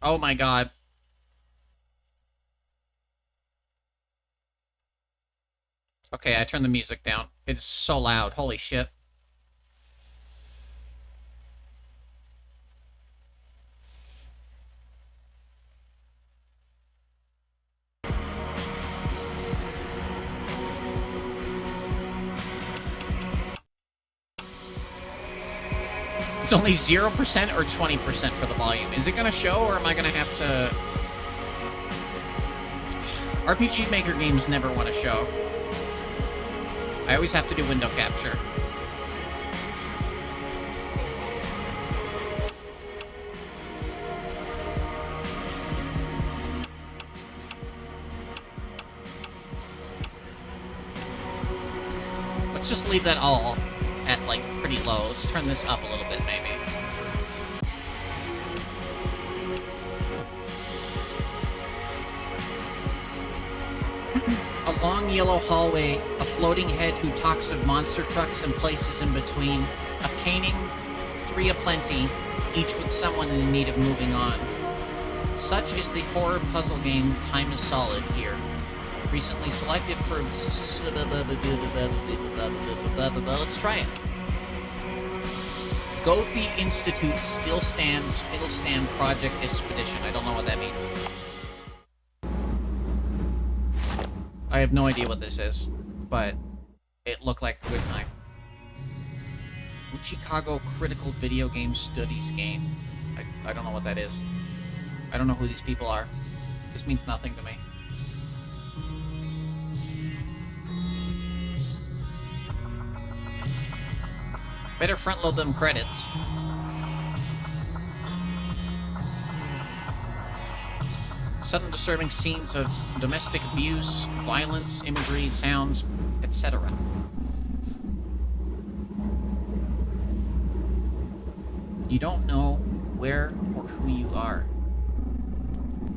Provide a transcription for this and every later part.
Oh my god. Okay, I turned the music down. It's so loud. Holy shit. It's only 0% or 20% for the volume. Is it gonna show, or am I gonna have to... RPG Maker games never want to show. I always have to do window capture. Let's just leave that all at, like, pretty low. Let's turn this up a little bit, maybe. A long yellow hallway, a floating head who talks of monster trucks and places in between, a painting, three aplenty, each with someone in need of moving on. Such is the horror puzzle game Time is Solid here. Recently selected for... Let's try it. Gothi Institute Still Stand Project Expedition. I don't know what that means. I have no idea what this is, but it looked like a good time. Chicago Critical Video Game Studies game. I don't know what that is. I don't know who these people are. This means nothing to me. Better front load them credits. Sudden disturbing scenes of domestic abuse, violence, imagery, sounds, etc. You don't know where or who you are.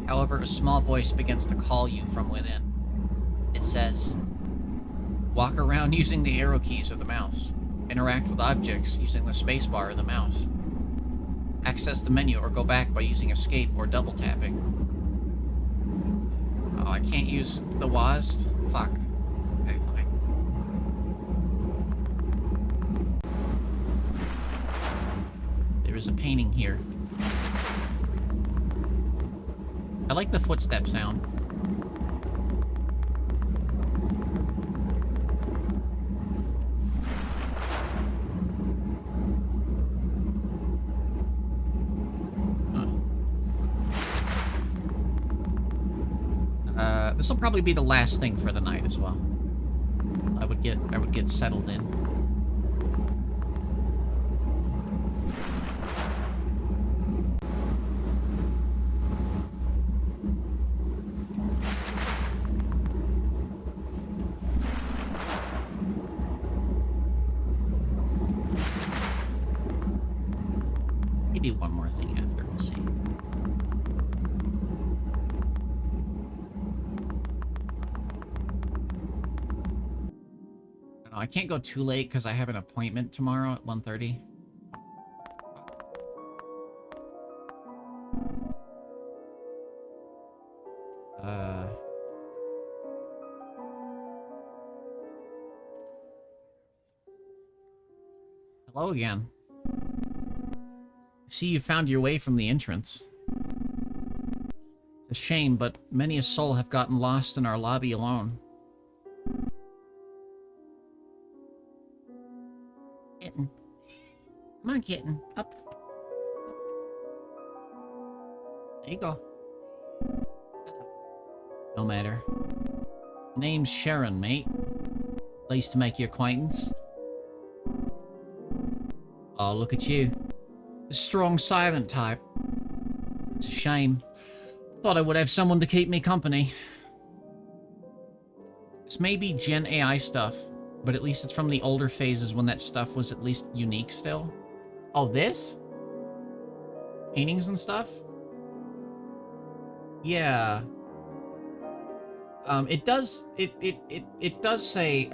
However, a small voice begins to call you from within. It says, walk around using the arrow keys of the mouse. Interact with objects using the spacebar or the mouse. Access the menu or go back by using escape or double tapping. Oh, I can't use the WASD? Fuck. Okay, fine. There is a painting here. I like the footstep sound. This will probably be the last thing for the night as well. I would get settled in. Maybe one more thing after, we'll see. I can't go too late because I have an appointment tomorrow at 1:30. Hello again. I see you found your way from the entrance. It's a shame, but many a soul have gotten lost in our lobby alone. Kitten. Come on, kitten. Up. There you go. No matter. Name's Sharon, mate. Pleased to make your acquaintance. Oh, look at you. The strong, silent type. It's a shame. Thought I would have someone to keep me company. This may be Gen AI stuff, but at least it's from the older phases when that stuff was at least unique still. Oh, this? Paintings and stuff? Yeah. It does say,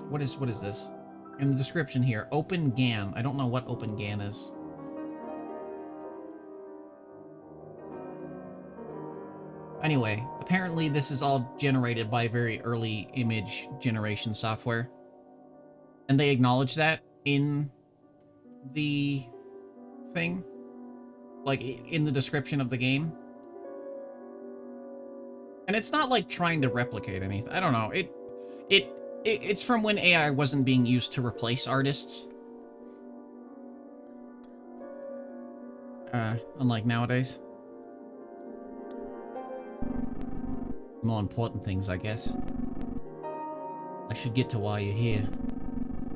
what is this? In the description here, Open GAN. I don't know what Open GAN is. Anyway, apparently this is all generated by very early image generation software. And they acknowledge that in the thing. Like, in the description of the game. And it's not like trying to replicate anything. I don't know. It's from when AI wasn't being used to replace artists. Unlike nowadays. More important things, I guess. I should get to why you're here.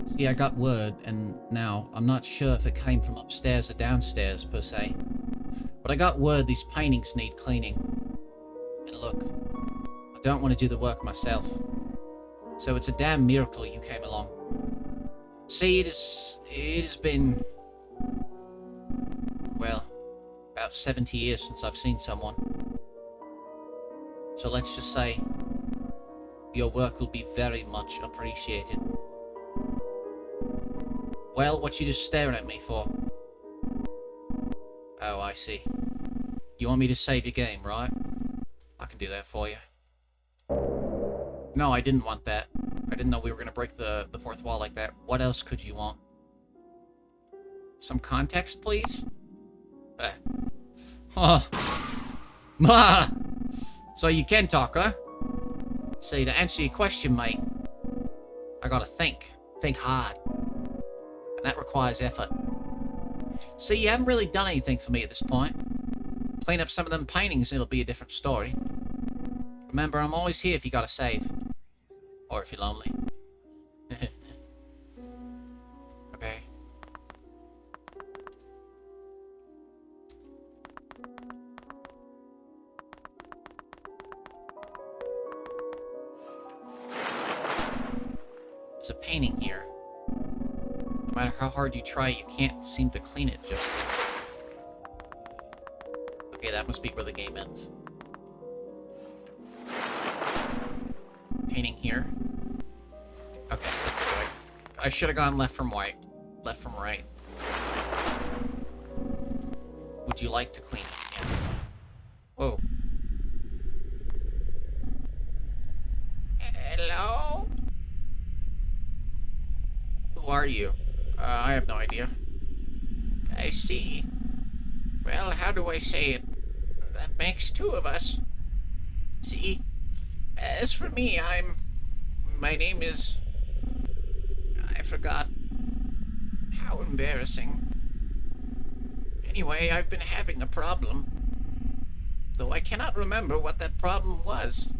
See, I got word, and now, I'm not sure if it came from upstairs or downstairs, per se. But I got word these paintings need cleaning. And look, I don't want to do the work myself. So it's a damn miracle you came along. See, it has been... well, about 70 years since I've seen someone. So let's just say, your work will be very much appreciated. Well, what you just staring at me for? Oh, I see. You want me to save your game, right? I can do that for you. No, I didn't want that. I didn't know we were going to break the fourth wall like that. What else could you want? Some context, please? Oh. So you can talk, huh? See, to answer your question, mate, I gotta think. Think hard. And that requires effort. See, you haven't really done anything for me at this point. Clean up some of them paintings and it'll be a different story. Remember, I'm always here if you gotta save. Or if you're lonely. Okay. There's a painting here. No matter how hard you try, you can't seem to clean it just yet. Okay, that must be where the game ends. Painting here. Okay. I should have gone left from right. Left from right. Would you like to clean it? Yeah. Whoa. Hello? Who are you? I have no idea. I see. Well, how do I say it? That makes two of us. See? As for me, my name is... I forgot. How embarrassing. Anyway, I've been having a problem. Though I cannot remember what that problem was.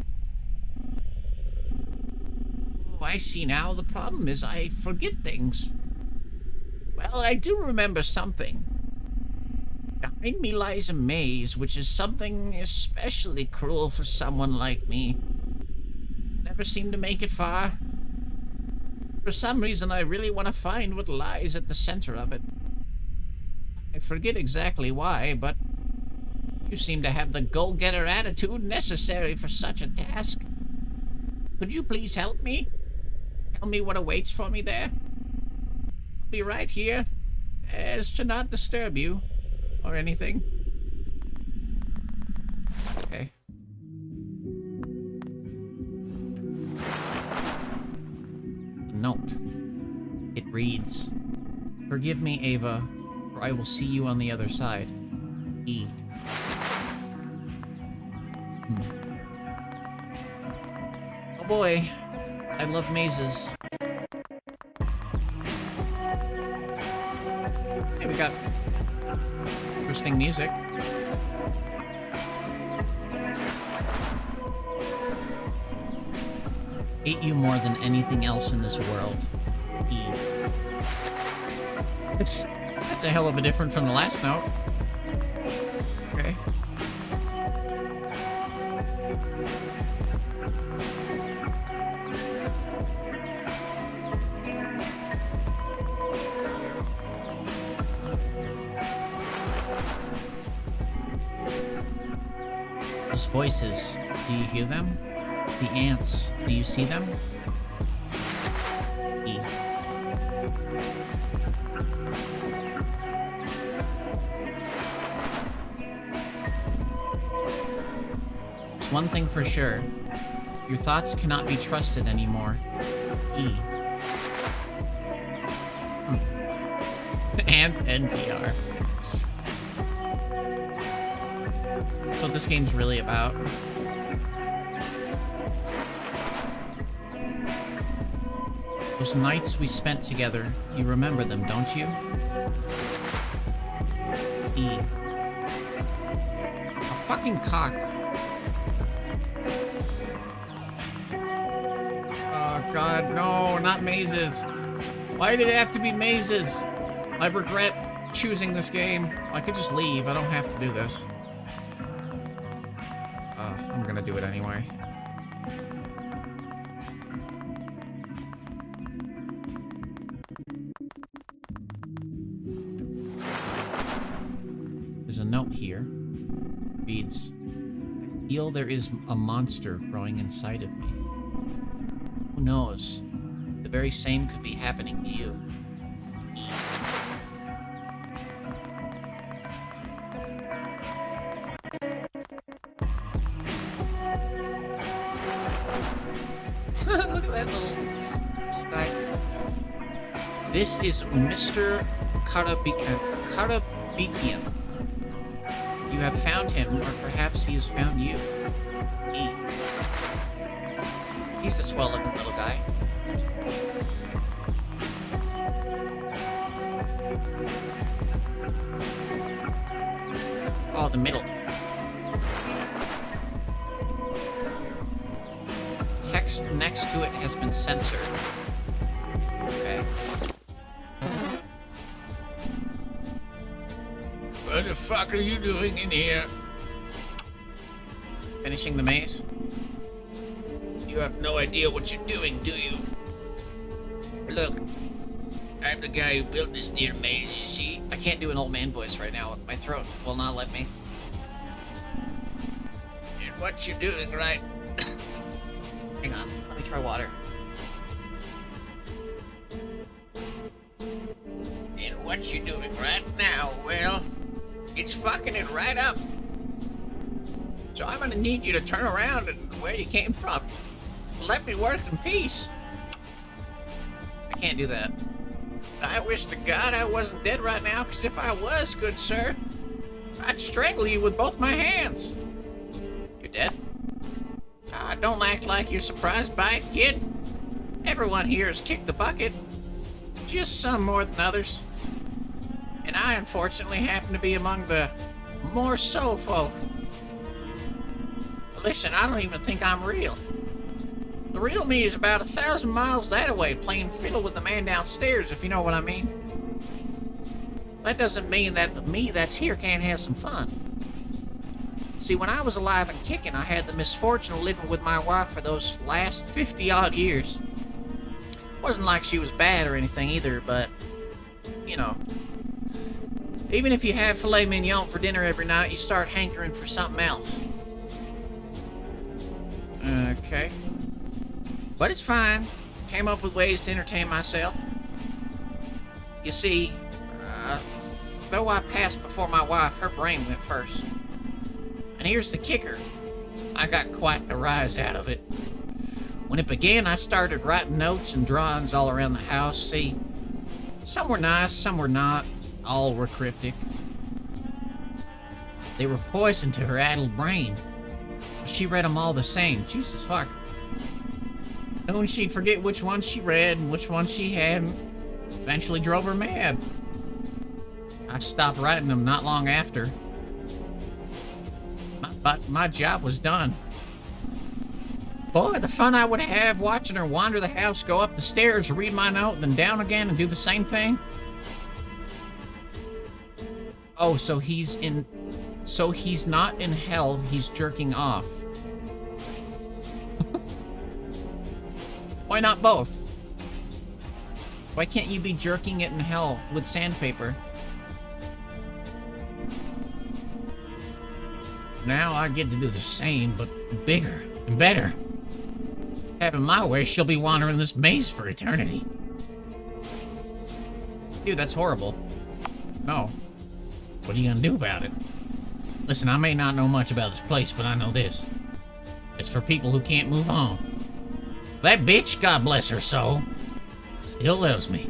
Oh, I see now. The problem is I forget things. Well, I do remember something. Behind me lies a maze, which is something especially cruel for someone like me. Never seem to make it far. For some reason, I really want to find what lies at the center of it. I forget exactly why, but you seem to have the go-getter attitude necessary for such a task. Could you please help me? Tell me what awaits for me there? I'll be right here, as to not disturb you, or anything. Okay. Note. It reads, "Forgive me, Ava, for I will see you on the other side. E." Oh boy, I love mazes. Hey, we got interesting music. Hate you more than anything else in this world. E. That's a hell of a different from the last note. Okay. Those voices, do you hear them? The ants, do you see them? E. There's one thing for sure. Your thoughts cannot be trusted anymore. E. And NTR. That's what this game's really about. Those nights we spent together, you remember them, don't you? E. A fucking cock. Oh god, no, not mazes. Why did it have to be mazes? I regret choosing this game. I could just leave, I don't have to do this. I'm gonna do it anyway. There's a note here. It reads, I feel there is a monster growing inside of me. Who knows? The very same could be happening to you. Look at that little guy. This is Mr. Karabikian. You have found him, or perhaps he has found you. E. He's a swell-looking little guy. Oh, the middle. Text next to it has been censored. Okay. What the fuck are you doing in here? Finishing the maze? You have no idea what you're doing, do you? Look, I'm the guy who built this dear maze, you see? I can't do an old man voice right now. My throat will not let me. And what you're doing right... Hang on, let me try water. And what you're doing right now, well, it's fucking it right up. So I'm gonna need you to turn around and where you came from. Let me work in peace. I can't do that. I wish to God I wasn't dead right now, because if I was, good sir, I'd strangle you with both my hands. You're dead? Don't act like you're surprised by it, kid. Everyone here has kicked the bucket. Just some more than others. And I, unfortunately, happen to be among the more so folk. Listen, I don't even think I'm real. The real me is about 1,000 miles that way, playing fiddle with the man downstairs, if you know what I mean. That doesn't mean that the me that's here can't have some fun. See, when I was alive and kicking, I had the misfortune of living with my wife for those last 50-odd years. Wasn't like she was bad or anything either, but, you know. Even if you have filet mignon for dinner every night, you start hankering for something else. Okay. But it's fine. Came up with ways to entertain myself. You see, though I passed before my wife, her brain went first. And here's the kicker. I got quite the rise out of it. When it began, I started writing notes and drawings all around the house. See, some were nice, some were not. All were cryptic. They were poison to her addled brain. She read them all the same. Jesus fuck. Soon she'd forget which ones she read and which ones she hadn't. Eventually drove her mad. I stopped writing them not long after. But my job was done. Boy, the fun I would have watching her wander the house, go up the stairs, read my note, then down again and do the same thing. Oh, so he's not in hell, he's jerking off. Why not both? Why can't you be jerking it in hell with sandpaper? Now I get to do the same, but bigger and better. Having my way, she'll be wandering this maze for eternity. Dude, that's horrible. No. What are you gonna do about it? Listen, I may not know much about this place, but I know this. It's for people who can't move on. That bitch, God bless her soul, still loves me.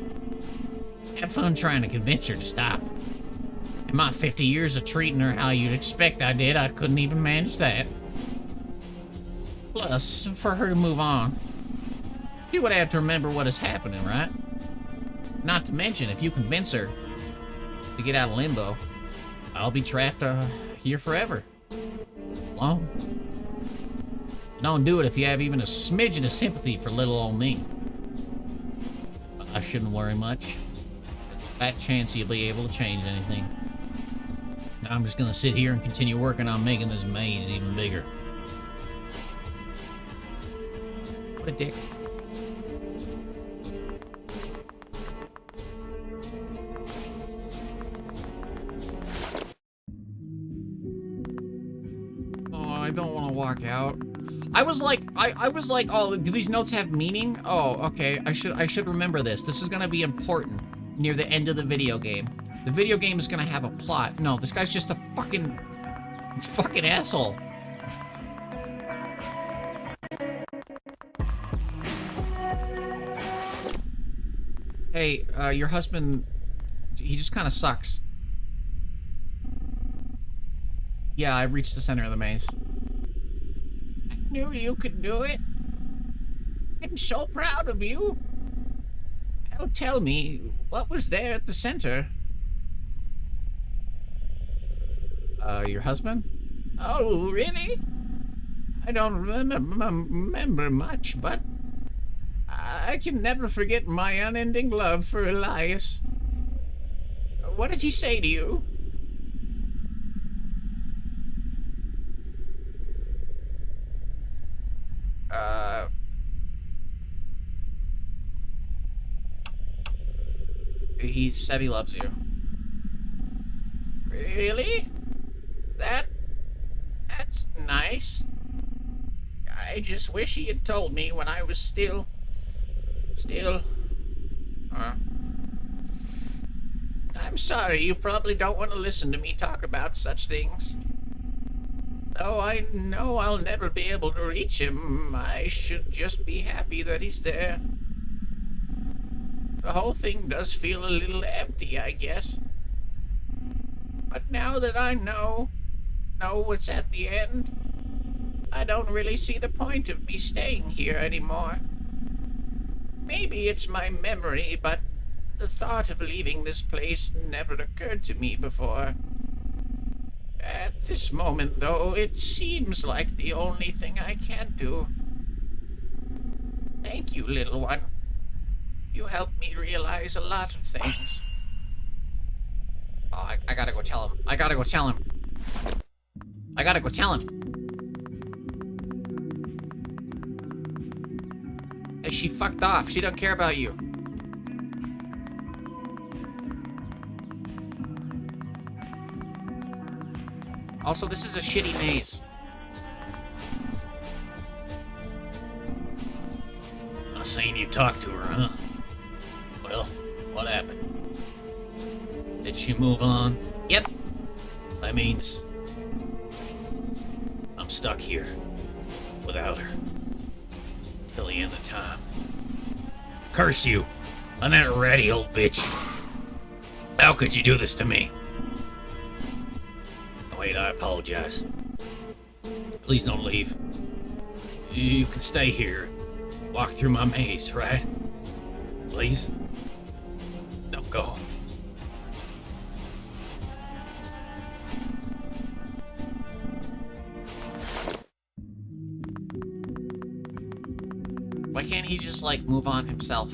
Have fun trying to convince her to stop. In my 50 years of treating her how you'd expect I did, I couldn't even manage that. Plus, for her to move on, she would have to remember what is happening, right? Not to mention, if you convince her to get out of limbo, I'll be trapped here forever. Alone. Don't do it if you have even a smidgen of sympathy for little old me. But I shouldn't worry much. There's a fat chance you'll be able to change anything. Now I'm just gonna sit here and continue working on making this maze even bigger. What a dick. I don't want to walk out. I was like, oh, do these notes have meaning? Oh, okay. I should remember this. This is gonna be important near the end of the video game. The video game is gonna have a plot. No, this guy's just a fucking asshole. Hey, your husband, he just kind of sucks. Yeah, I reached the center of the maze. I knew you could do it. I'm so proud of you. Now tell me, what was there at the center? Your husband? Oh, really? I don't remember much, but I can never forget my unending love for Elias. What did he say to you? He said he loves you. Really? That's nice. I just wish he had told me when I was still... I'm sorry, you probably don't want to listen to me talk about such things. Though I know I'll never be able to reach him, I should just be happy that he's there. The whole thing does feel a little empty, I guess. But now that I know what's at the end, I don't really see the point of me staying here anymore. Maybe it's my memory, but the thought of leaving this place never occurred to me before. At this moment, though, it seems like the only thing I can do. Thank you, little one. You helped me realize a lot of things. Oh, I gotta go tell him. I gotta go tell him. Hey, she fucked off. She don't care about you. Also, this is a shitty maze. I seen you talk to her, huh? Well, what happened? Did she move on? Yep. That means I'm stuck here without her till the end of time. Curse you on that ratty old bitch. How could you do this to me? Wait, I apologize. Please don't leave. You can stay here. Walk through my maze, right? Please? Don't go. Why can't he just, like, move on himself?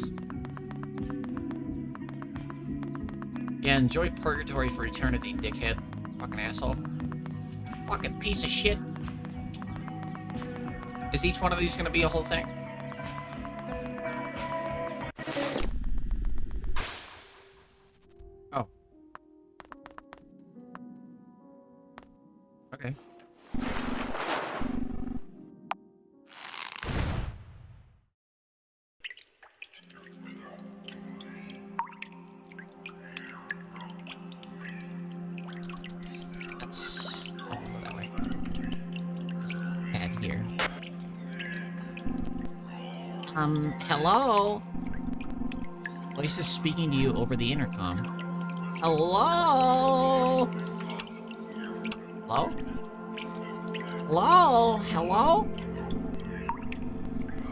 Yeah, enjoy purgatory for eternity, dickhead. Fucking asshole. Fucking piece of shit. Is each one of these gonna be a whole thing? Oh. Okay. I'll go that way. There's a pad here. Hello? Voice is speaking to you over the intercom. Hello? Hello? Hello? Hello?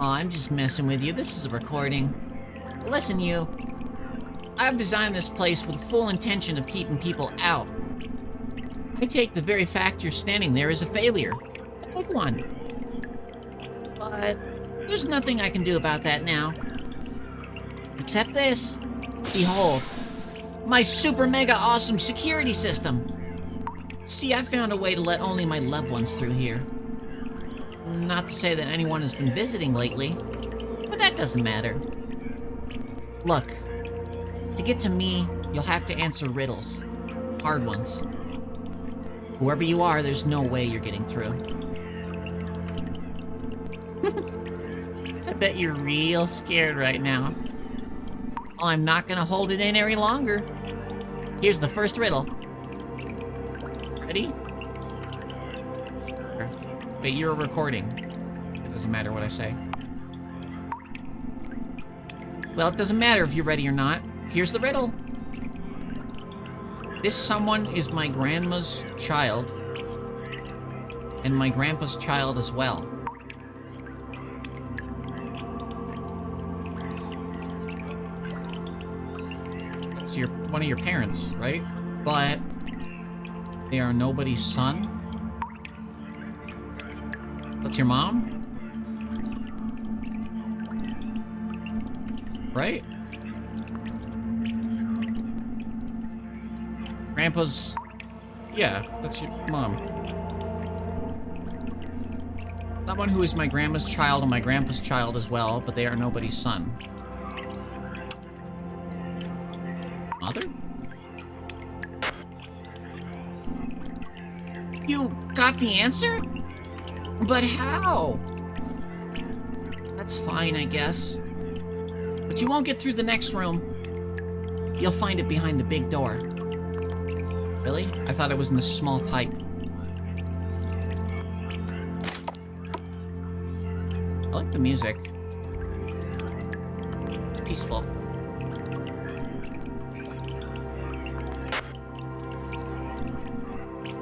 Oh, I'm just messing with you. This is a recording. Listen, you. I've designed this place with full intention of keeping people out. I take the very fact you're standing there as a failure. A big one. But there's nothing I can do about that now. Except this. Behold, my super mega awesome security system. See, I found a way to let only my loved ones through here. Not to say that anyone has been visiting lately, but that doesn't matter. Look, to get to me, you'll have to answer riddles. Hard ones. Whoever you are, there's no way you're getting through. I bet you're real scared right now. Well, I'm not gonna hold it in any longer. Here's the first riddle. Ready? Wait, you're recording. It doesn't matter what I say. Well, it doesn't matter if you're ready or not. Here's the riddle. This someone is my grandma's child, and my grandpa's child as well. It's one of your parents, right? But they are nobody's son. That's your mom? Right? Grandpa's... Yeah, that's your mom. Someone who is my grandma's child and my grandpa's child as well, but they are nobody's son. Mother? You got the answer? But how? That's fine, I guess. But you won't get through the next room. You'll find it behind the big door. Really? I thought it was in the small pipe. I like the music. It's peaceful.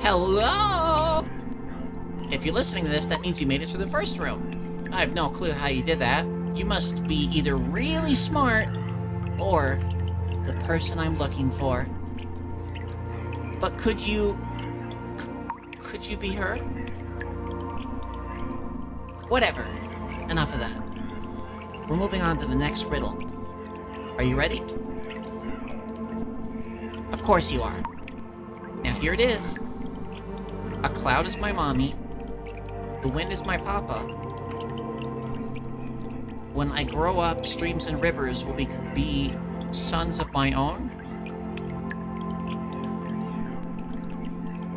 Hello? If you're listening to this, that means you made it through the first room. I have no clue how you did that. You must be either really smart or the person I'm looking for. But could you be her? Whatever. Enough of that. We're moving on to the next riddle. Are you ready? Of course you are. Now here it is. A cloud is my mommy. The wind is my papa. When I grow up, streams and rivers will be sons of my own.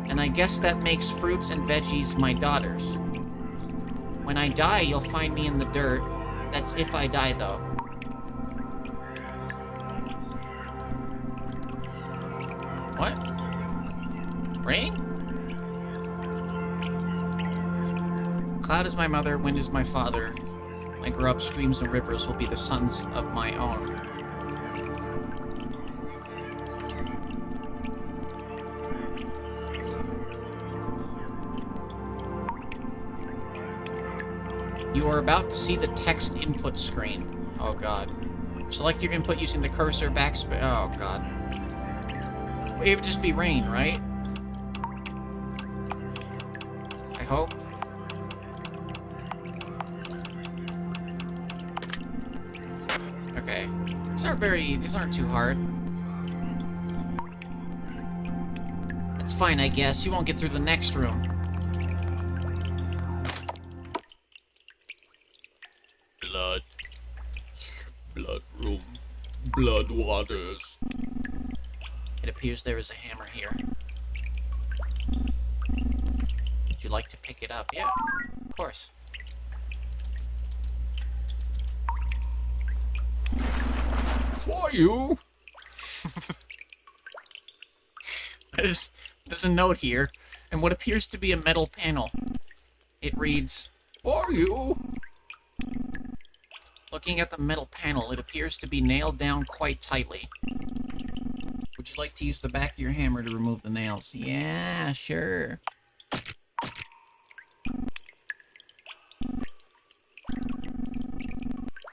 And I guess that makes fruits and veggies my daughters. When I die, you'll find me in the dirt. That's if I die, though. What? Rain? Cloud is my mother, wind is my father. When I grow up, streams and rivers will be the sons of my own. You are about to see the text input screen. Oh god. Select your input using the cursor backspace. Oh god. Well, it would just be rain, right? I hope. Okay. These aren't too hard. It's fine, I guess. You won't get through the next room. Blood room. Blood waters. It appears there is a hammer here. Would you like to pick it up? Yeah, of course. For you. There's a note here, and what appears to be a metal panel. It reads, For you. Looking at the metal panel, it appears to be nailed down quite tightly. Would you like to use the back of your hammer to remove the nails? Yeah, sure.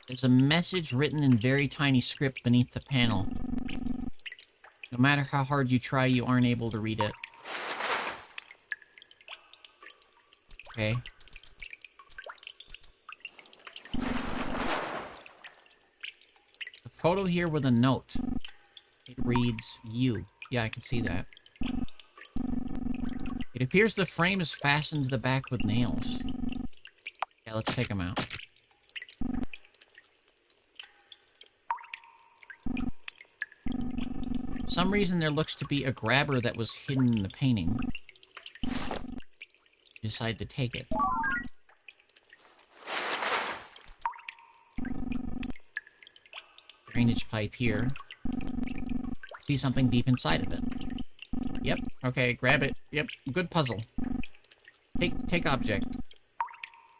There's a message written in very tiny script beneath the panel. No matter how hard you try, you aren't able to read it. Okay. The photo here with a note. It reads, you. Yeah, I can see that. It appears the frame is fastened to the back with nails. Yeah, let's take them out. For some reason, there looks to be a grabber that was hidden in the painting. Decide to take it. Drainage pipe here. See something deep inside of it. Yep, okay, grab it. Yep, good puzzle. Take object.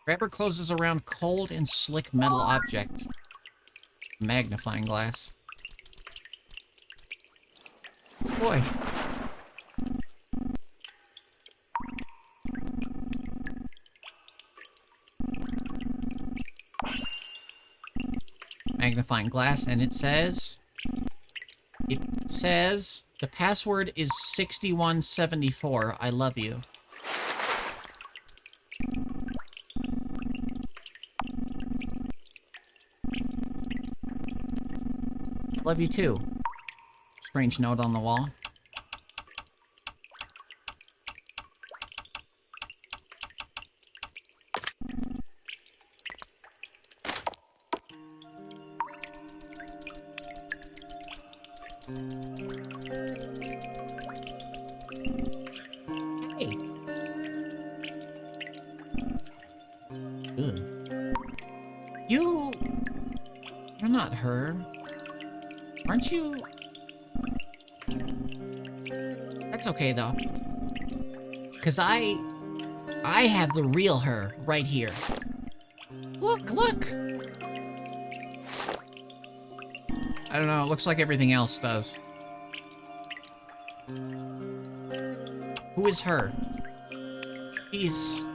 Grabber closes around cold and slick metal object. Magnifying glass. Boy. Magnifying glass, and it says, the password is 6174. I love you. Love you too. Strange note on the wall. Hey. Ugh. You're not her. Aren't you? That's okay, though. 'Cause I have the real her right here. Look! I don't know, it looks like everything else does. Who is her? She's...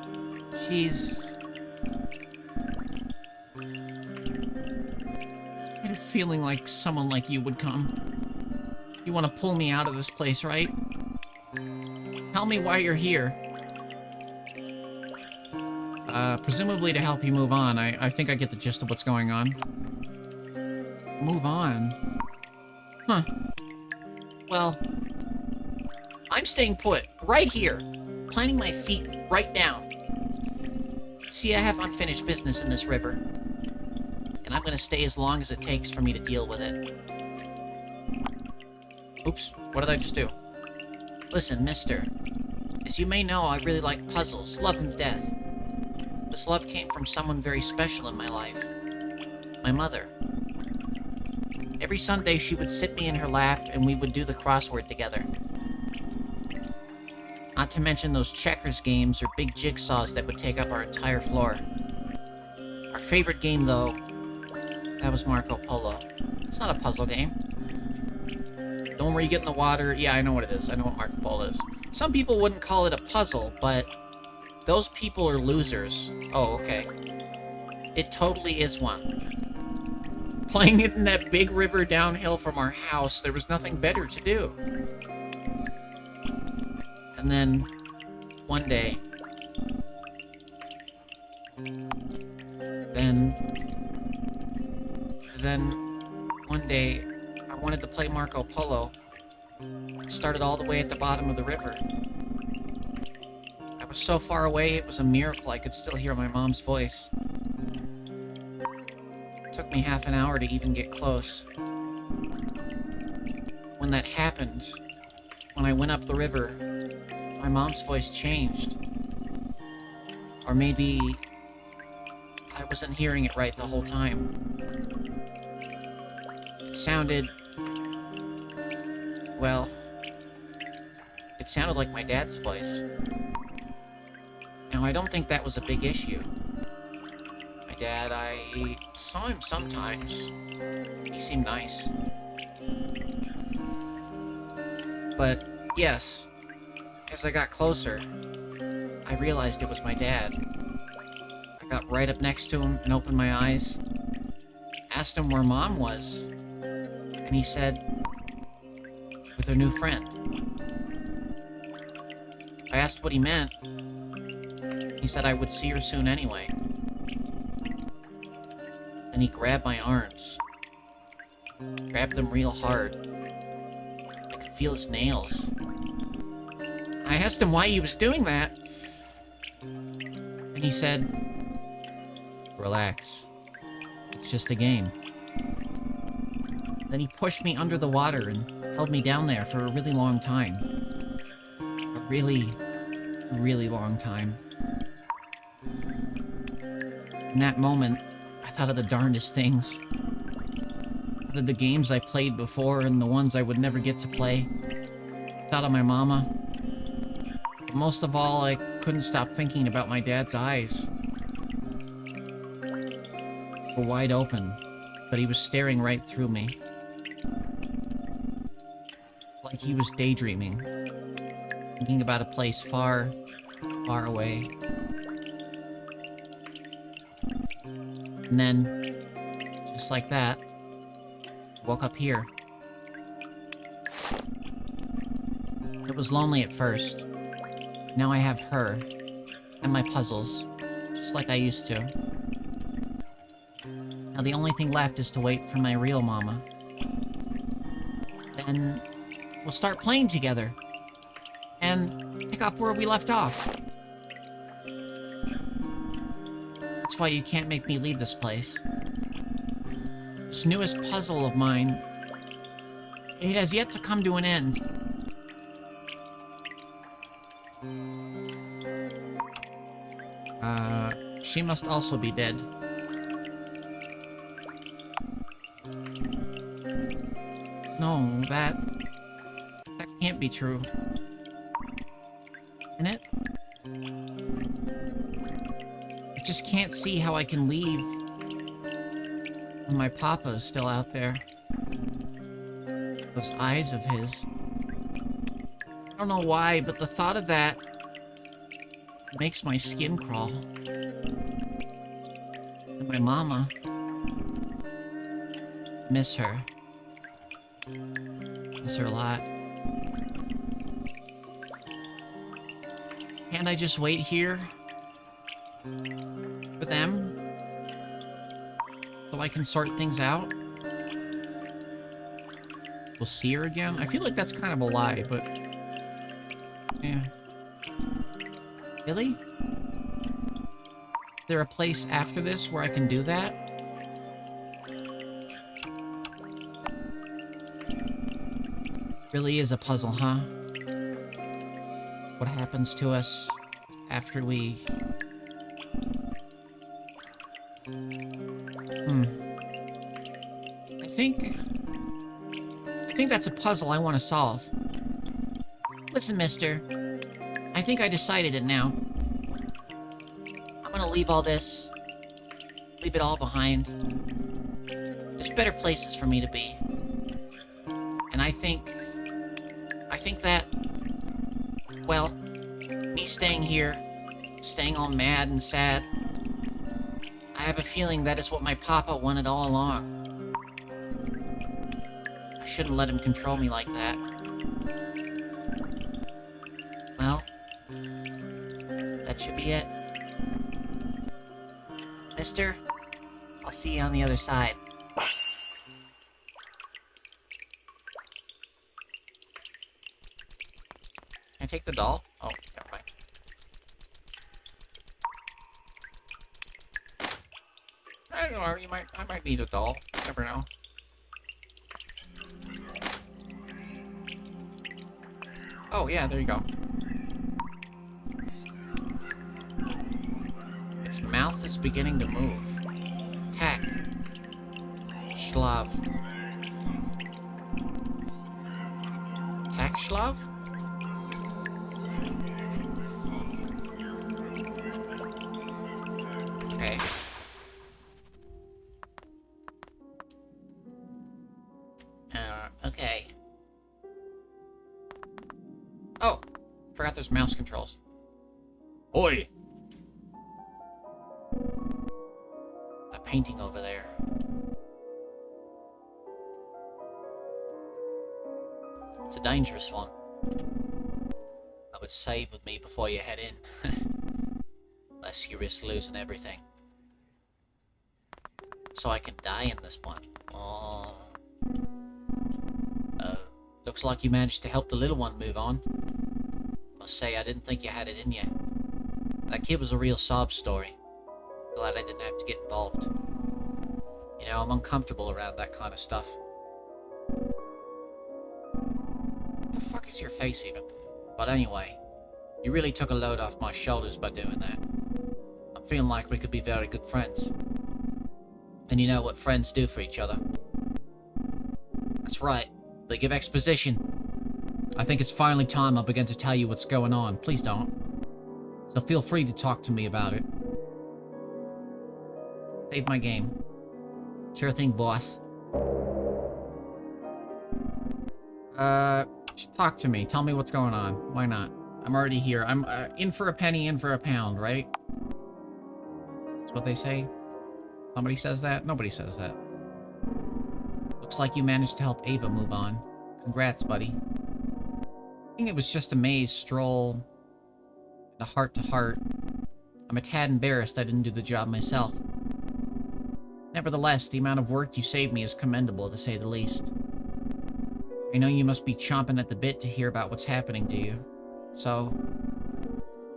I had a feeling like someone like you would come. You want to pull me out of this place, right? Tell me why you're here. Presumably to help you move on. I think I get the gist of what's going on. Move on? Huh. Well, I'm staying put, right here. Planting my feet right down. See, I have unfinished business in this river. And I'm gonna stay as long as it takes for me to deal with it. Oops, what did I just do? Listen, mister. As you may know, I really like puzzles, love them to death. This love came from someone very special in my life. My mother. Every Sunday, she would sit me in her lap, and we would do the crossword together. Not to mention those checkers games or big jigsaws that would take up our entire floor. Our favorite game, though, that was Marco Polo. It's not a puzzle game. The one where you get in the water, yeah, I know what it is. I know what Marco Polo is. Some people wouldn't call it a puzzle, but those people are losers. Oh, okay. It totally is one. Playing it in that big river downhill from our house, there was nothing better to do. And then, one day, one day, I wanted to play Marco Polo. It started all the way at the bottom of the river. I was so far away, it was a miracle I could still hear my mom's voice. It took me half an hour to even get close. When that happened, when I went up the river, my mom's voice changed. Or maybe I wasn't hearing it right the whole time. It sounded... well, it sounded like my dad's voice. Now, I don't think that was a big issue. My dad. I saw him sometimes. He seemed nice. But, yes, as I got closer, I realized it was my dad. I got right up next to him and opened my eyes, asked him where Mom was, and he said, with her new friend. I asked what he meant. He said I would see her soon anyway. Then he grabbed my arms. Grabbed them real hard. I could feel his nails. I asked him why he was doing that. And he said, "Relax. It's just a game." Then he pushed me under the water and held me down there for a really long time. A really, really long time. In that moment, I thought of the darndest things. I thought of the games I played before and the ones I would never get to play. I thought of my mama. But most of all, I couldn't stop thinking about my dad's eyes. They were wide open, but he was staring right through me. Like he was daydreaming, thinking about a place far, far away. And then, just like that, I woke up here. It was lonely at first. Now I have her, and my puzzles, just like I used to. Now the only thing left is to wait for my real mama. Then we'll start playing together, and pick up where we left off. That's why you can't make me leave this place. This newest puzzle of mine, it has yet to come to an end. She must also be dead. No, that can't be true. Can it? I just can't see how I can leave when my papa is still out there. Those eyes of his. I don't know why, but the thought of that makes my skin crawl. And my mama. Miss her. Miss her a lot. Can't I just wait here for them so I can sort things out? We'll see her again? I feel like that's kind of a lie, but yeah. Really? Is there a place after this where I can do that? Really is a puzzle, huh? What happens to us after we... I think that's a puzzle I want to solve. Listen, mister. I think I decided it now. I'm gonna leave all this. Leave it all behind. There's better places for me to be. And I think that, well, me staying here, staying all mad and sad, I have a feeling that is what my papa wanted all along. I shouldn't let him control me like that. Well, that should be it. Mister, I'll see you on the other side. Can I take the doll? Oh, never mind. I don't know, I might need a doll. Never know. Oh yeah, there you go. Its mouth is beginning to move. Tack. Schlav. Tack Schlav? Okay. Forgot there's mouse controls. Oi! That painting over there. It's a dangerous one. I would save with me before you head in. Lest you risk losing everything. So I can die in this one. Oh. Looks like you managed to help the little one move on. Must say, I didn't think you had it in you. That kid was a real sob story. Glad I didn't have to get involved. You know, I'm uncomfortable around that kind of stuff. What the fuck is your face even? But anyway, you really took a load off my shoulders by doing that. I'm feeling like we could be very good friends. And you know what friends do for each other. That's right. They give exposition. I think it's finally time I begin to tell you what's going on. Please don't. So feel free to talk to me about it. Save my game. Sure thing, boss. Talk to me. Tell me what's going on. Why not? I'm already here. I'm in for a penny, in for a pound, right? That's what they say. Somebody says that? Nobody says that. Looks like you managed to help Ava move on. Congrats, buddy. I think it was just a maze stroll. A heart-to-heart. I'm a tad embarrassed I didn't do the job myself. Nevertheless, the amount of work you saved me is commendable, to say the least. I know you must be chomping at the bit to hear about what's happening to you. So,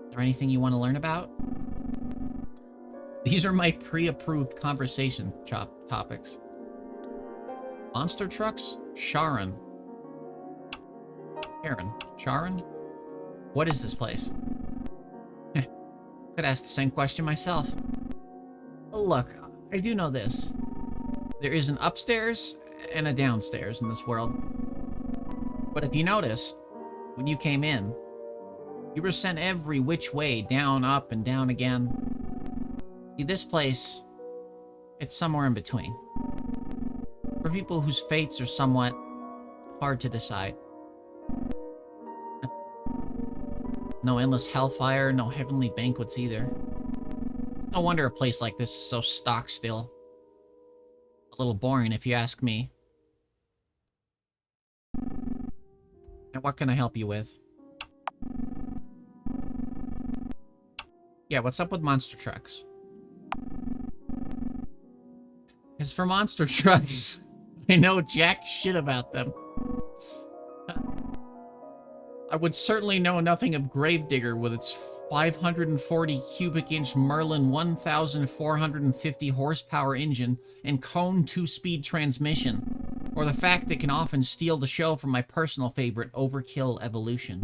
is there anything you want to learn about? These are my pre-approved conversation topics. Monster trucks? Sharon. Sharon. Sharon? What is this place? Could ask the same question myself. Look, I do know this. There is an upstairs and a downstairs in this world. But if you noticed, when you came in, you were sent every which way, down, up, and down again. See, this place, it's somewhere in between. For people whose fates are somewhat hard to decide. No endless hellfire, no heavenly banquets either. No wonder a place like this is so stock still. A little boring if you ask me. And what can I help you with? Yeah, what's up with monster trucks? As for monster trucks, I know jack shit about them. I would certainly know nothing of Gravedigger with its 540 cubic inch Merlin 1,450 horsepower engine and cone 2-speed transmission, or the fact it can often steal the show from my personal favorite, Overkill Evolution.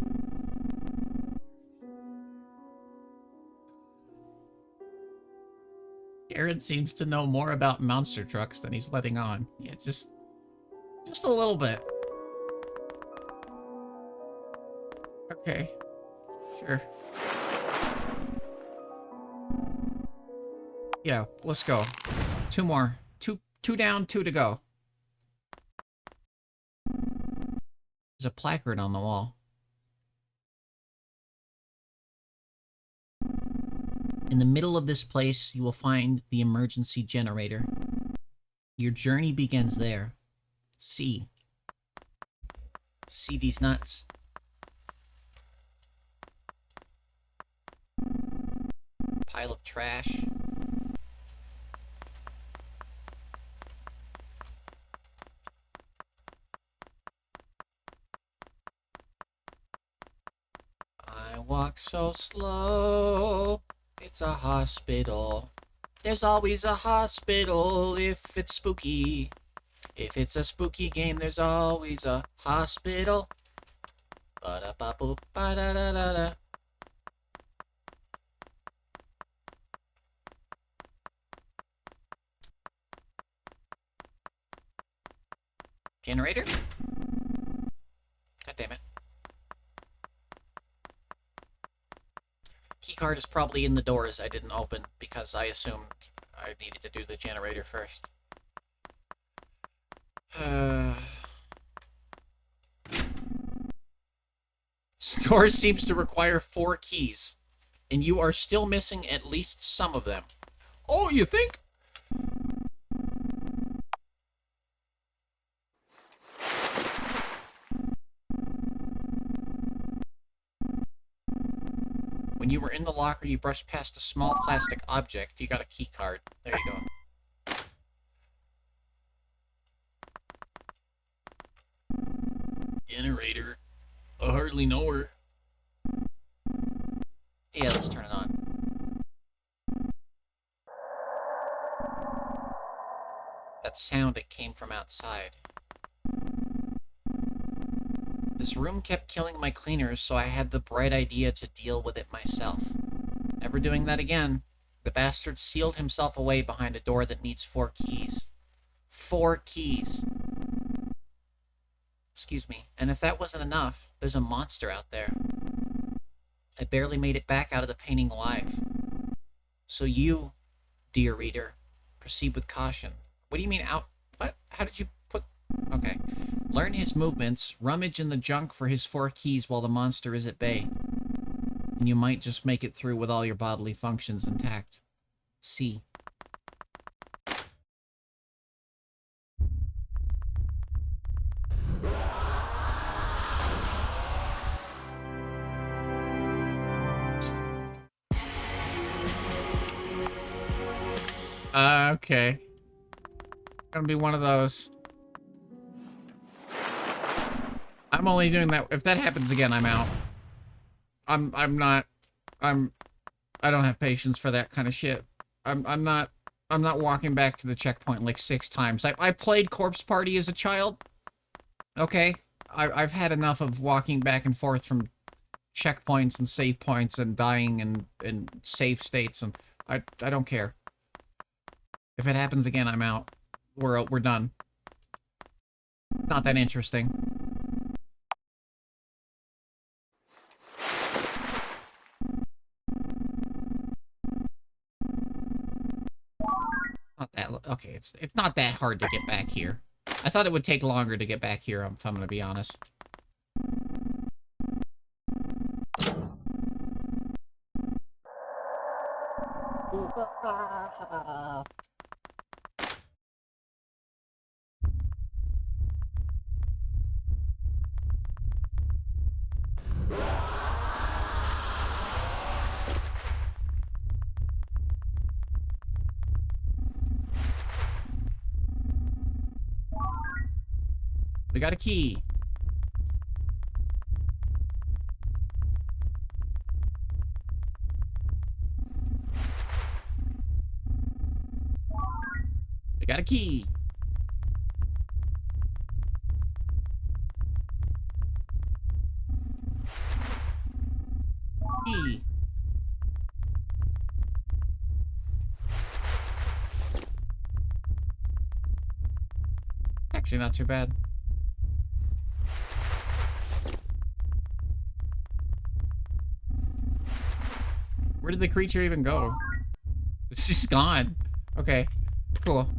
Aaron seems to know more about monster trucks than he's letting on. Yeah, just a little bit. Okay, sure. Yeah, let's go. Two more. Two down, 2 to go. There's a placard on the wall. In the middle of this place, you will find the emergency generator. Your journey begins there. See these nuts? Pile of trash. I walk so slow. It's a hospital. There's always a hospital if it's spooky. If it's a spooky game, there's always a hospital. Ba-da-ba-boop, ba-da-da-da-da. Generator? God damn it. Keycard is probably in the doors I didn't open because I assumed I needed to do the generator first. door seems to require 4 keys, and you are still missing at least some of them. Oh, you think? When you were in the locker, you brushed past a small plastic object. You got a key card. There you go. Generator. I hardly know her. Yeah, let's turn it on. That sound, it came from outside. This room kept killing my cleaners, so I had the bright idea to deal with it myself. Never doing that again. The bastard sealed himself away behind a door that needs 4 keys. 4 keys. Excuse me. And if that wasn't enough, there's a monster out there. I barely made it back out of the painting alive. So you, dear reader, proceed with caution. What do you mean out? What? How did you put... Okay. Learn his movements, rummage in the junk for his 4 keys while the monster is at bay. And you might just make it through with all your bodily functions intact. C. Okay. Gonna be one of those. I'm only doing that if that happens again, I'm out. I don't have patience for that kind of shit. I'm not walking back to the checkpoint like 6 times. I played Corpse Party as a child. Okay. I've had enough of walking back and forth from checkpoints and save points and dying and save states, and I don't care. If it happens again, I'm out. We're done. Not that interesting. Not that okay. It's not that hard to get back here. I thought it would take longer to get back here. If I'm gonna be honest. We got a key. We got a key. Key. Actually, not too bad. Where did the creature even go? It's just gone. Okay, cool.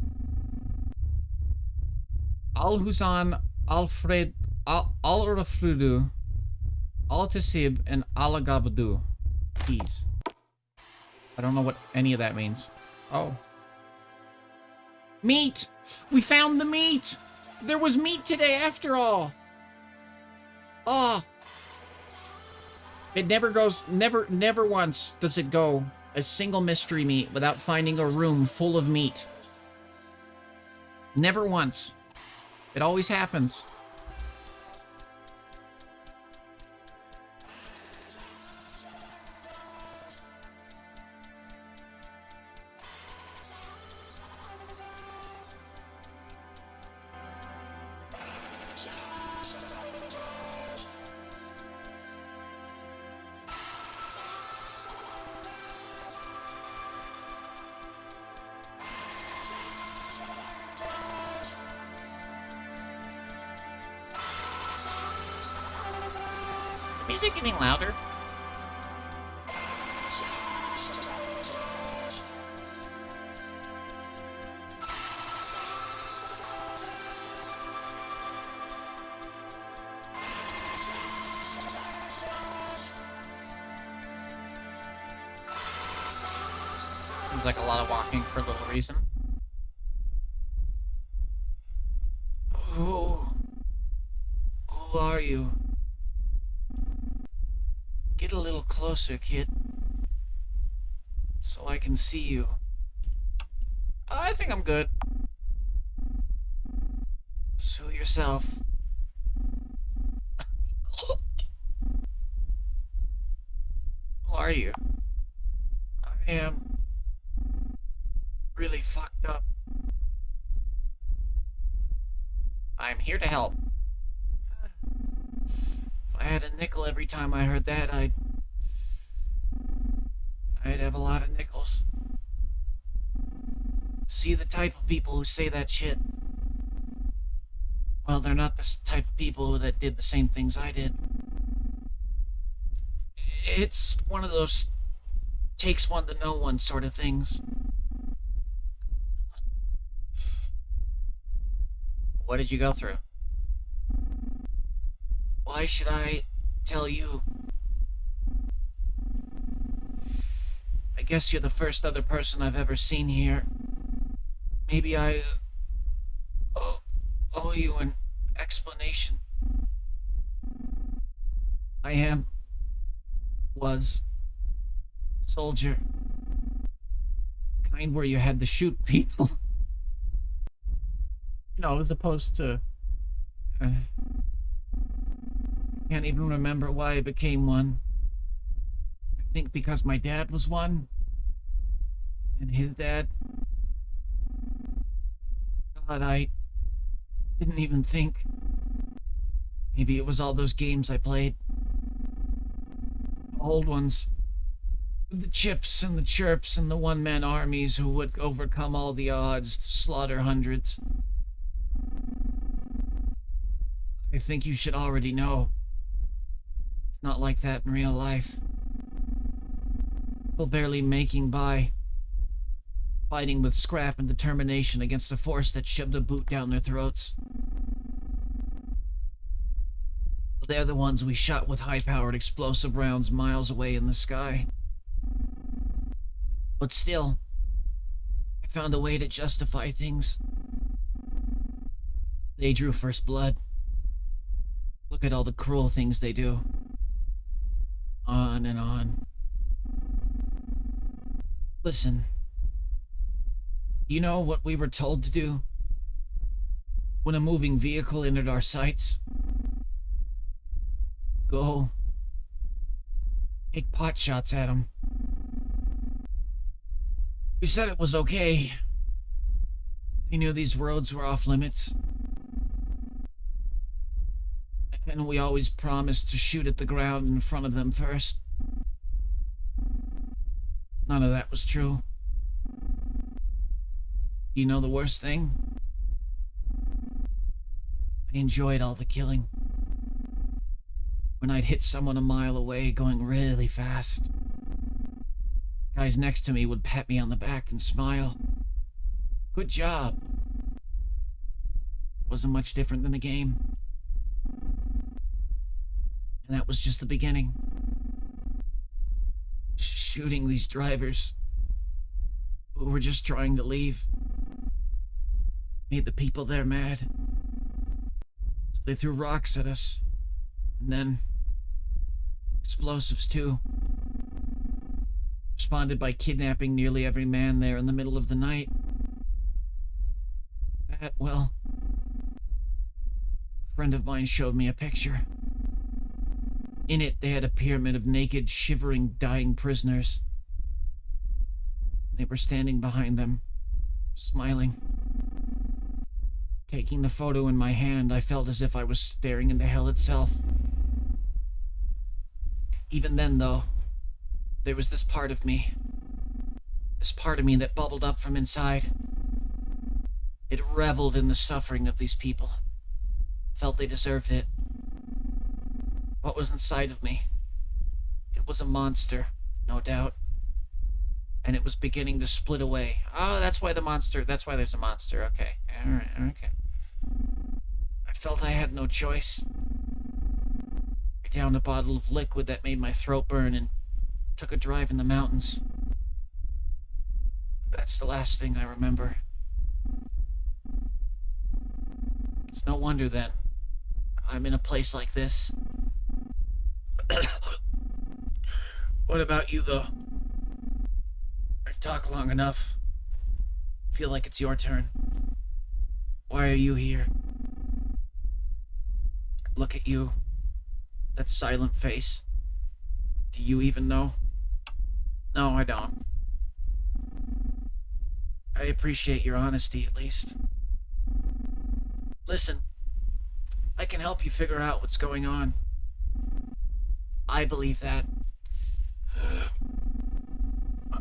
Al-Huzan, Alfred, Al-Rafludu, Al-Tasib, and Al-Gabadu. Keys. I don't know what any of that means. Oh. Meat! We found the meat! There was meat today after all! Oh. It never goes, never once does it go a single mystery meat without finding a room full of meat. Never once. It always happens. Music getting louder? Seems like a lot of walking for little reason. Who are you? Get a little closer, kid. So I can see you. I think I'm good. Sue yourself. Who are you? I am really fucked up. I'm here to help. If I had a nickel every time I heard that, I'd have a lot of nickels. See, the type of people who say that shit, well, they're not the type of people that did the same things I did. It's one of those takes one to know one sort of things. What did you go through? Why should I tell you? I guess you're the first other person I've ever seen here. Maybe I owe you an explanation. I was soldier. Kind where you had to shoot people. You know, as opposed to... can't even remember why I became one. I think because my dad was one. And his dad. God, I didn't even think. Maybe it was all those games I played. The old ones. With the chips and the chirps and the one-man armies who would overcome all the odds to slaughter hundreds. I think you should already know. It's not like that in real life. People barely making by. Fighting with scrap and determination against a force that shoved a boot down their throats. They're the ones we shot with high-powered explosive rounds miles away in the sky. But still, I found a way to justify things. They drew first blood. Look at all the cruel things they do. On and on. Listen. You know what we were told to do when a moving vehicle entered our sights? Go. Take pot shots at them. We said it was okay. We knew these roads were off limits. And we always promised to shoot at the ground in front of them first. None of that was true. You know the worst thing? I enjoyed all the killing. When I'd hit someone a mile away going really fast. Guys next to me would pat me on the back and smile. Good job. Wasn't much different than the game. And that was just the beginning. Shooting these drivers who were just trying to leave. Made the people there mad. So they threw rocks at us. And then explosives too. Responded by kidnapping nearly every man there in the middle of the night. That, well, a friend of mine showed me a picture. In it, they had a pyramid of naked, shivering, dying prisoners. They were standing behind them, smiling. Taking the photo in my hand, I felt as if I was staring into hell itself. Even then, though, there was this part of me. This part of me that bubbled up from inside. It reveled in the suffering of these people. Felt they deserved it. What was inside of me? It was a monster, no doubt. And it was beginning to split away. Oh, that's why there's a monster. Okay. Alright, okay. I felt I had no choice. I downed a bottle of liquid that made my throat burn and took a drive in the mountains. That's the last thing I remember. It's no wonder then I'm in a place like this. What about you, though? I've talked long enough. Feel like it's your turn. Why are you here? Look at you. That silent face. Do you even know? No, I don't. I appreciate your honesty, at least. Listen, I can help you figure out what's going on. I believe that.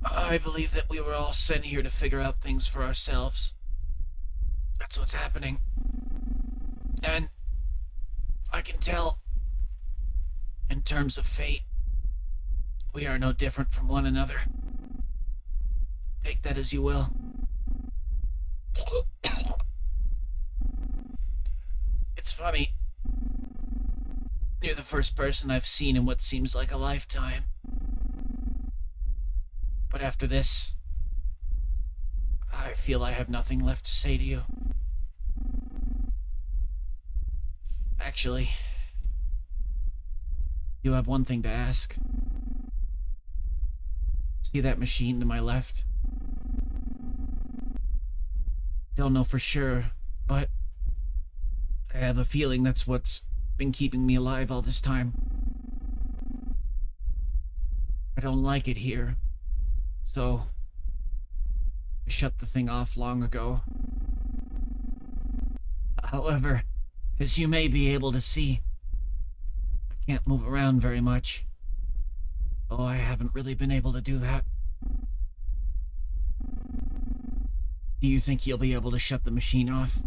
I believe that we were all sent here to figure out things for ourselves. That's what's happening. And I can tell, in terms of fate, we are no different from one another. Take that as you will. It's funny. You're the first person I've seen in what seems like a lifetime. But after this, I feel I have nothing left to say to you. Actually, you have one thing to ask. See that machine to my left? Don't know for sure, but I have a feeling that's what's been keeping me alive all this time. I don't like it here, so I shut the thing off long ago. However, as you may be able to see, I can't move around very much. Oh, I haven't really been able to do that. Do you think you'll be able to shut the machine off?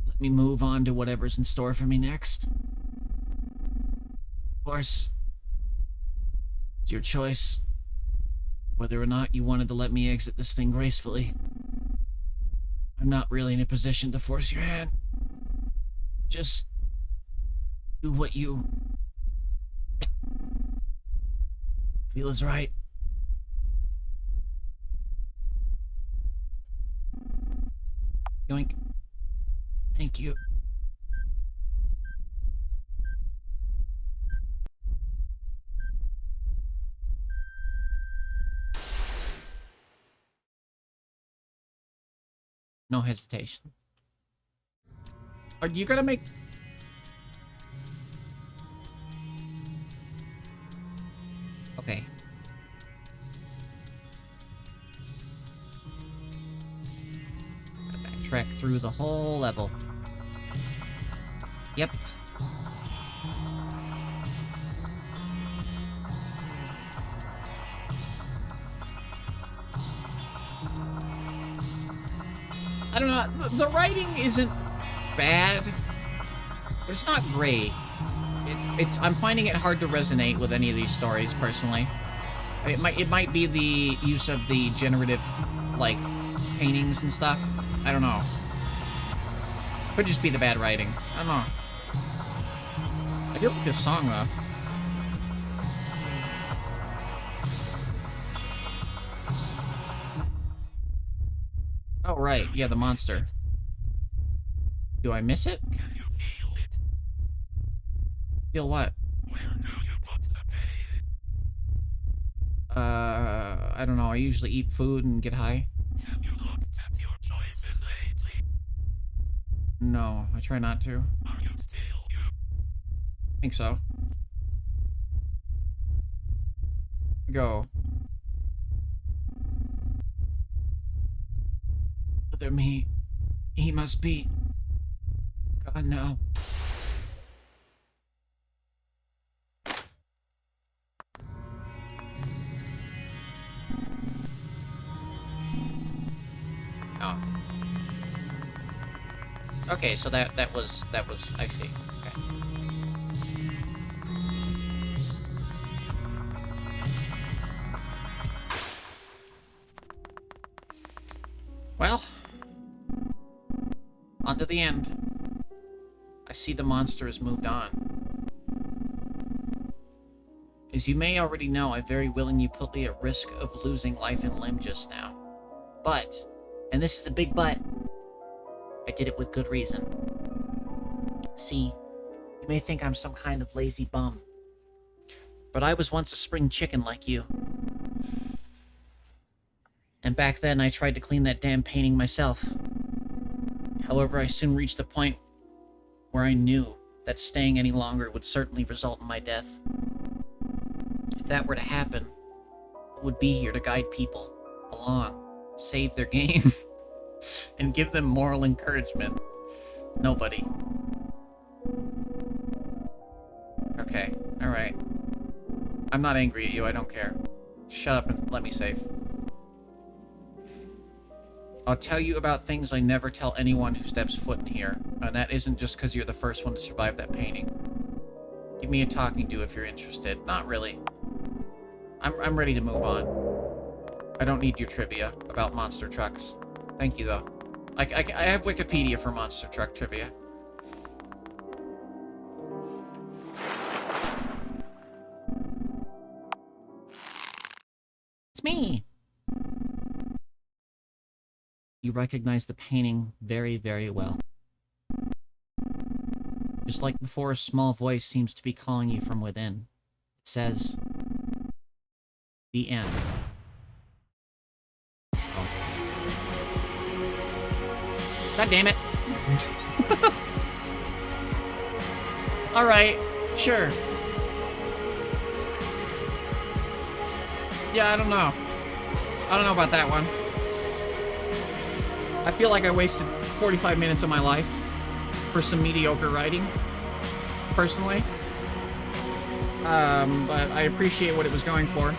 Let me move on to whatever's in store for me next? Of course, it's your choice whether or not you wanted to let me exit this thing gracefully. I'm not really in a position to force your hand. Just do what you feel is right. Yoink. Thank you. No hesitation. Are you gonna make... Okay. Gotta backtrack through the whole level. Yep. I don't know. The writing isn't bad, but it's not great. I'm finding it hard to resonate with any of these stories personally. It might be the use of the generative, like, paintings and stuff. I don't know. Could just be the bad writing. I don't know. I do like this song though. Oh, right. Yeah, the monster. Do I miss it? Can you feel it? Feel what? Where do you put the pain? I don't know. I usually eat food and get high. Have you looked at your choices lately? No, I try not to. Are you still you? I think so. Go. Other me, he must be gone now. Oh. Okay, so that was I see. Okay. Well, on to the end. I see the monster has moved on. As you may already know, I very willingly put me at risk of losing life and limb just now. But, and this is a big but, I did it with good reason. See, you may think I'm some kind of lazy bum, but I was once a spring chicken like you. And back then, I tried to clean that damn painting myself. However, I soon reached the point where I knew that staying any longer would certainly result in my death. If that were to happen, who would be here to guide people along, save their game, and give them moral encouragement? Nobody. Okay, alright. I'm not angry at you, I don't care. Shut up and let me save. I'll tell you about things I never tell anyone who steps foot in here, and that isn't just because you're the first one to survive that painting. Give me a talking to if you're interested. Not really. I'm ready to move on. I don't need your trivia about monster trucks. Thank you, though. I have Wikipedia for monster truck trivia. It's me! You recognize the painting very, very well. Just like before, a small voice seems to be calling you from within. It says, "The end." Oh. God damn it. Alright, sure. Yeah, I don't know. I don't know about that one. I feel like I wasted 45 minutes of my life for some mediocre writing, personally. But I appreciate what it was going for.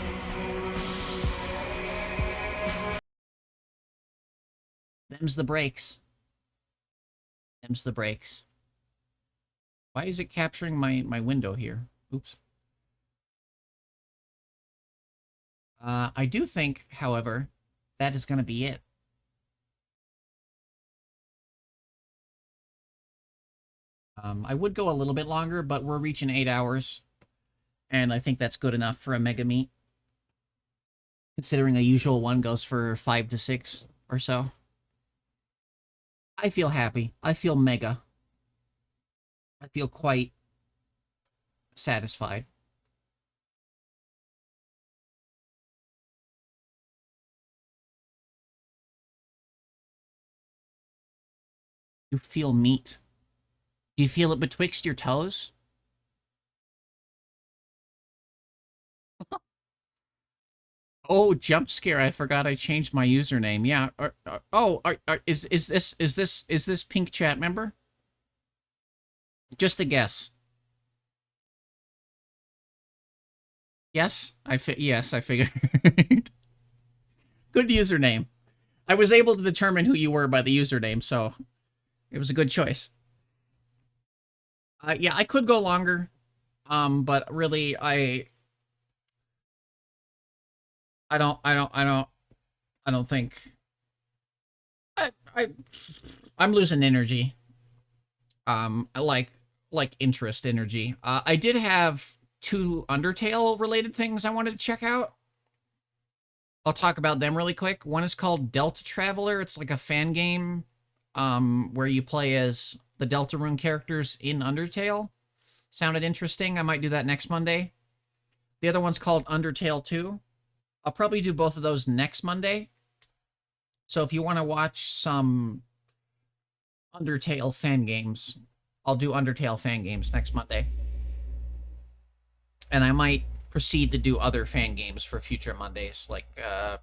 Them's the breaks. Them's the breaks. Why is it capturing my window here? Oops. I do think, however, that is going to be it. I would go a little bit longer, but we're reaching 8 hours, and I think that's good enough for a mega meet, considering a usual one goes for 5 to 6 or so. I feel happy. I feel mega. I feel quite satisfied. You feel meat. Do you feel it betwixt your toes? Oh, jump scare! I forgot I changed my username. Yeah. Is this pink chat member? Just a guess. Yes, yes, I figured. Good username. I was able to determine who you were by the username, so it was a good choice. Yeah, I could go longer, but really, I don't think I'm losing energy. Like interest energy. I did have 2 Undertale related things I wanted to check out. I'll talk about them really quick. One is called Delta Traveler. It's like a fan game, where you play as the Deltarune characters in Undertale. Sounded interesting. I might do that next Monday. The other one's called Undertale 2. I'll probably do both of those next Monday. So if you want to watch some Undertale fan games, I'll do Undertale fan games next Monday. And I might proceed to do other fan games for future Mondays. Like, I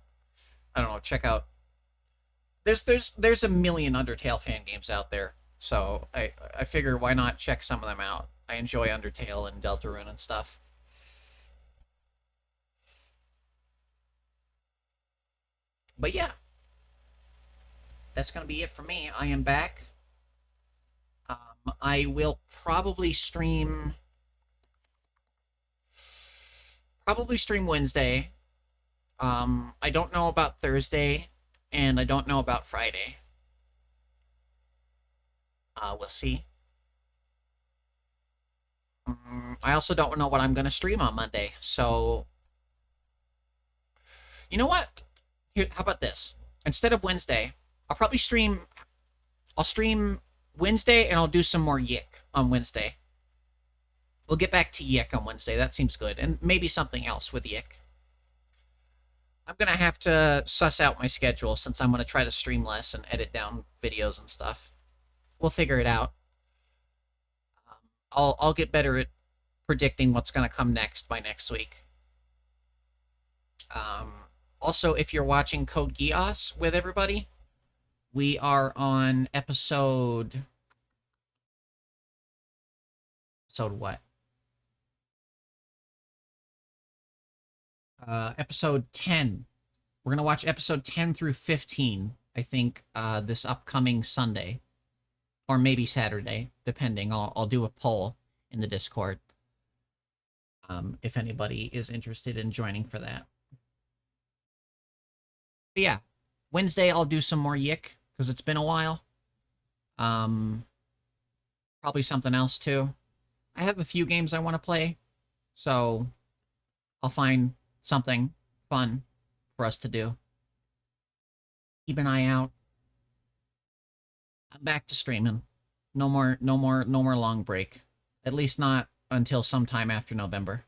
don't know, check out... There's a million Undertale fan games out there. So I figure why not check some of them out. I enjoy Undertale and Deltarune and stuff. But yeah. That's going to be it for me. I am back. I will probably stream Wednesday. I don't know about Thursday, and I don't know about Friday. We'll see. I also don't know what I'm going to stream on Monday. So, you know what? Here, how about this? Instead of Wednesday, I'll stream Wednesday and I'll do some more Yick on Wednesday. We'll get back to Yick on Wednesday. That seems good. And maybe something else with Yick. I'm going to have to suss out my schedule since I'm going to try to stream less and edit down videos and stuff. We'll figure it out. I'll get better at predicting what's going to come next by next week. Also, if you're watching Code Geass with everybody, we are on episode what? Episode 10. We're going to watch episode 10 through 15, I think, this upcoming Sunday. Or maybe Saturday, depending. I'll do a poll in the Discord. If anybody is interested in joining for that. But yeah, Wednesday I'll do some more Yick, because it's been a while. Probably something else too. I have a few games I want to play, so I'll find something fun for us to do. Keep an eye out. I'm back to streaming. No more long break. At least not until sometime after November.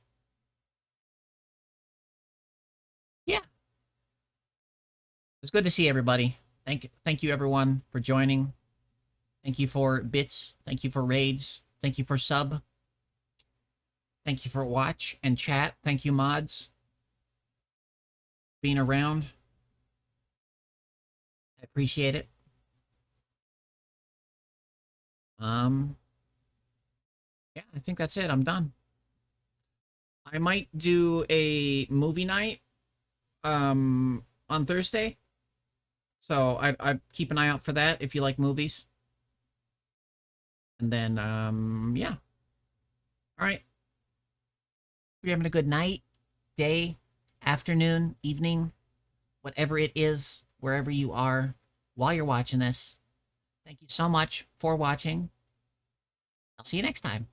Yeah. It's good to see everybody. Thank you everyone for joining. Thank you for bits. Thank you for raids. Thank you for sub. Thank you for watch and chat. Thank you, mods. Being around. I appreciate it. Yeah, I think that's it. I'm done. I might do a movie night on Thursday. So I'd keep an eye out for that if you like movies. And then yeah. All right. You're having a good night, day, afternoon, evening, whatever it is, wherever you are while you're watching this. Thank you so much for watching. I'll see you next time.